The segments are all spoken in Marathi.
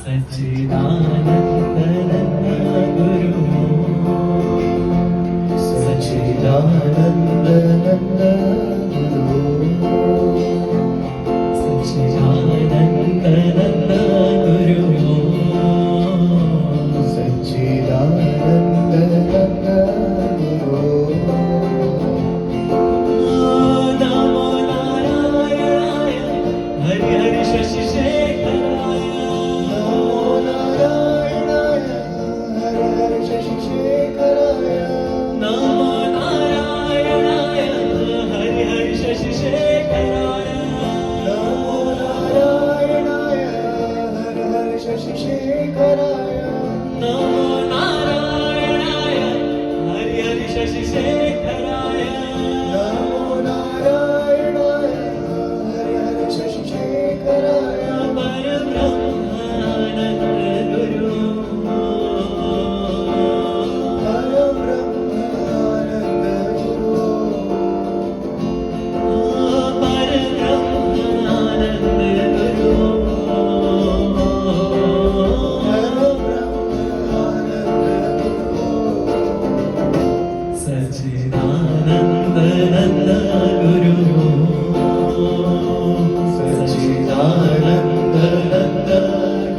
सच्चिदानंद गुरु सच्चिदानंद सच्चिदानंद गुरु सच्चिदानंद गुरु नमो नारायणाय हरि हरि शशि शेखराय नमो नारायणाय हरि हरि शशि शेखराय नमो नारायणाय हरि हरि शशि शेखराय नमो नारायणाय हरि हरि शशि शेखराय नमो नारायणाय हरि हरि शशि शेखराय नमो नारायणाय हरि हरि शशि शेखराय परब्रह्मानंद गुरु परब्रह्मानंद गुरु परब्रह्मानंद गुरु सच्चिदानंद गुरु सच्चिदानंद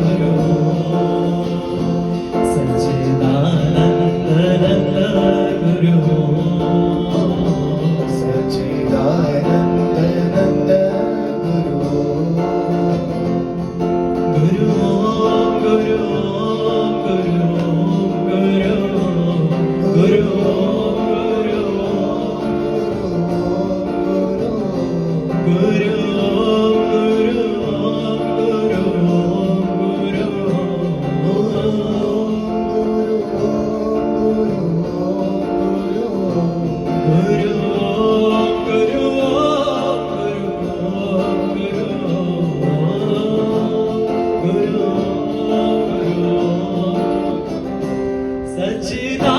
गुरु सच्चिदानंद गुरु सच्चिदानंद गुरु गुरु गुरु गुरु गुरु सच्चिदानंद